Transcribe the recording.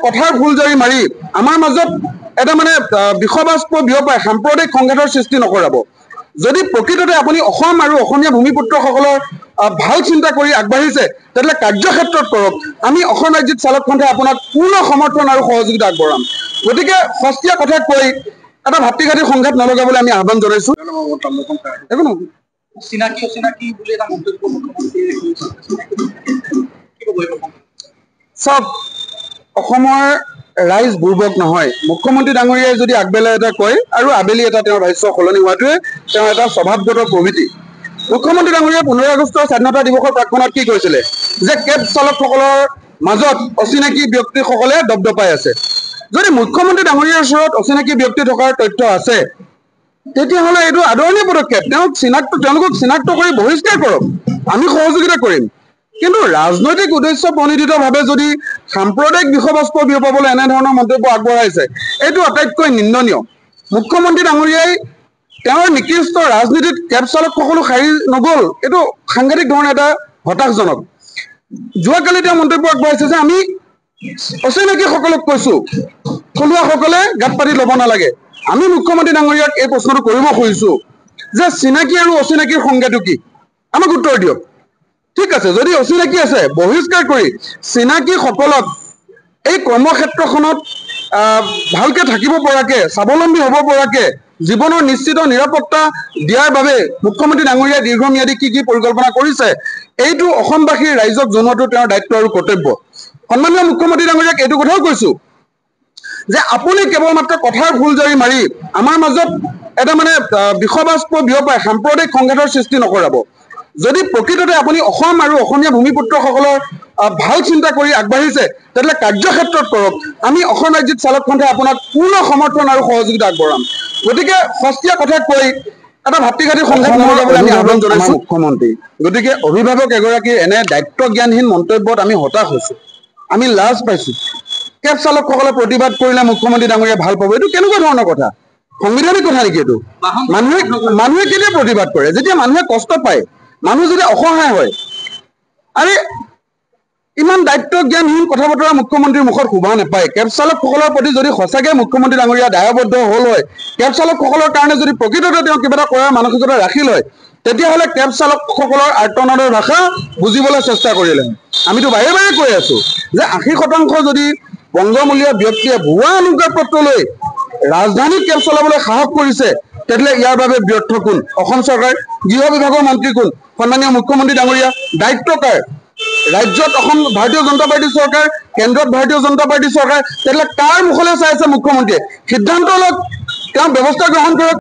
কথাৰ ভুল জাৰি মাৰি আমাৰ মাজত এটা মানে বিষবাস্প বিয়পাই সাম্প্ৰদায়িক সংঘাতৰ সৃষ্টি নকৰাব। যদি প্ৰকৃততে আপুনি অসম আৰু অসমীয়া ভূমিপুত্ৰসকলৰ ভাল চিন্তা কৰি আগবাঢ়িছে তেতিয়াহ'লে কাৰ্যক্ষেত্ৰত কৰক। আমি অসম ৰাজ্যিক চালক সন্থাই আপোনাক পূৰ্ণ সমৰ্থন আৰু সহযোগিতা আগবঢ়াম। গতিকে সস্তীয়া কথা কৈ এটা ভাতৃঘাতী সংঘাত নলগাবলৈ আমি আহ্বান জনাইছো। একো নহয়, চিনাকি অচিনাকি বুলি এটা মন্তব্য চব অসমৰ ৰাইজ বুৰ্বক নহয়। মুখ্যমন্ত্ৰী ডাঙৰীয়াই যদি আগবেলা এটা কয় আৰু আবেলি এটা তেওঁৰ ভাষ্য সলনি হোৱাটোৱে তেওঁৰ এটা স্বভাৱগত প্ৰবৃত্তি। মুখ্যমন্ত্ৰী ডাঙৰীয়াই 15 আগষ্টৰ স্বাধীনতা দিৱসৰ প্ৰাক্ক্ষণত কি কৈছিলে যে কেব চালকসকলৰ মাজত অচিনাকি ব্যক্তিসকলে দপদপাই আছে। যদি মুখ্যমন্ত্ৰী ডাঙৰীয়াৰ ওচৰত অচিনাকি ব্যক্তি থকাৰ তথ্য আছে তেতিয়াহ'লে এইটো আদৰণীয় পদক্ষেপ। তেওঁলোকক চিনাক্ত কৰি বহিষ্কাৰ কৰক, আমি সহযোগিতা কৰিম। কিন্তু ৰাজনৈতিক উদ্দেশ্য প্ৰণোদিতভাৱে যদি সাম্প্ৰদায়িক বিষবাস্প বিয়পাবলৈ এনেধৰণৰ মন্তব্য আগবঢ়াইছে এইটো আটাইতকৈ নিন্দনীয়। মুখ্যমন্ত্ৰী ডাঙৰীয়াই তেওঁৰ নিকৃষ্ট ৰাজনীতিত কেব চালকসকলো সাৰি নগ'ল, এইটো সাংঘাতিক ধৰণে এটা হতাশজনক। যোৱাকালি তেওঁ মন্তব্য আগবঢ়াইছে যে আমি অচিনাকিসকলক কৈছো, থলুৱাসকলে গাত পাতি ল'ব নালাগে। আমি মুখ্যমন্ত্ৰী ডাঙৰীয়াক এই প্ৰশ্নটো কৰিব খুজিছো যে চিনাকি আৰু অচিনাকিৰ সংজ্ঞাটো কি, আমাক উত্তৰ দিয়ক। ঠিক আছে, যদি অচিনাকি আছে বহিষ্কাৰ কৰি চিনাকিসকলক এই কৰ্মক্ষেত্ৰখনত ভালকে থাকিব পৰাকে, স্বাৱলম্বী হ'ব পৰাকে, জীৱনৰ নিশ্চিত নিৰাপত্তা দিয়াৰ বাবে মুখ্যমন্ত্ৰী ডাঙৰীয়াই দীৰ্ঘম্যাদী কি কি পৰিকল্পনা কৰিছে এইটো অসমবাসীৰ ৰাইজক জনোৱাটো তেওঁৰ দায়িত্ব আৰু কৰ্তব্য। সন্মানীয় মুখ্যমন্ত্ৰী ডাঙৰীয়াক এইটো কথাও কৈছো যে আপুনি কেৱল মাত্ৰ কথাৰ ভুল জাৰি মাৰি আমাৰ মাজত এটা মানে বিষবাস্প বিয়পাই সাম্প্ৰদায়িক সংঘাতৰ সৃষ্টি নকৰাব। যদি প্ৰকৃততে আপুনি অসম আৰু অসমীয়া ভূমিপুত্ৰসকলৰ ভাল চিন্তা কৰি আগবাঢ়িছে তেতিয়াহ'লে কাৰ্যক্ষেত্ৰত কৰক। আমি অসম ৰাজ্যিক চালক সন্থাই আপোনাক পূৰ্ণ সমৰ্থন আৰু সহযোগিতা আগবঢ়াম। গতিকে সস্তীয়া কথা কৈ এটা ভাতৃঘাতী সংঘাত নলগাবলৈ আমি আহ্বান জনাইছো মুখ্যমন্ত্ৰী। গতিকে অভিভাৱক এগৰাকীৰ এনে দায়িত্ব জ্ঞানহীন মন্তব্যত আমি হতাশ হৈছো, আমি লাজ পাইছো। কেব চালকসকলে প্ৰতিবাদ কৰিলে মুখ্যমন্ত্ৰী ডাঙৰীয়াই ভাল পাব, এইটো কেনেকুৱা ধৰণৰ কথা? সাংবিধানিক কথা নেকি এইটো? মানুহে কেতিয়া প্ৰতিবাদ কৰে? যেতিয়া মানুহে কষ্ট পায়, মানুহ যেতিয়া অসহায় হয়। আৰে ইমান দায়িত্ব জ্ঞানহীন কথা বতৰা মুখ্যমন্ত্ৰীৰ মুখত শোভা নাপায়। কেব চালকসকলৰ প্ৰতি যদি সঁচাকৈ মুখ্যমন্ত্ৰী ডাঙৰীয়া দায়বদ্ধ হ'ল হয়, কেব চালকসকলৰ কাৰণে যদি প্ৰকৃততে তেওঁ কিবা এটা কৰাৰ মানসিকতা ৰাখিল হয়, তেতিয়াহ'লে কেব চালকসকলৰ আৰ্তনাদৰ ভাষা বুজিবলৈ চেষ্টা কৰিলে। আমিতো বাৰে বাৰে কৈ আছো যে 80% যদি বংগমূলীয় ব্যক্তিয়ে ভুৱা অনুজ্ঞাপত্ৰ লৈ ৰাজধানীত কেব চলাবলৈ সাহস কৰিছে তেতিয়াহ'লে ইয়াৰ বাবে ব্যৰ্থ কোন? অসম চৰকাৰ, গৃহ বিভাগৰ মন্ত্ৰী কোন? সন্মানীয় মুখ্যমন্ত্ৰী ডাঙৰীয়া, দায়িত্ব কাৰ? ৰাজ্যত অসম ভাৰতীয় জনতা পাৰ্টি চৰকাৰ, কেন্দ্ৰত ভাৰতীয় জনতা পাৰ্টি চৰকাৰ, তেতিয়াহ'লে কাৰ মুখলৈ চাই আছে মুখ্যমন্ত্ৰীয়ে? সিদ্ধান্ত লওক, তেওঁ ব্যৱস্থা গ্ৰহণ কৰক।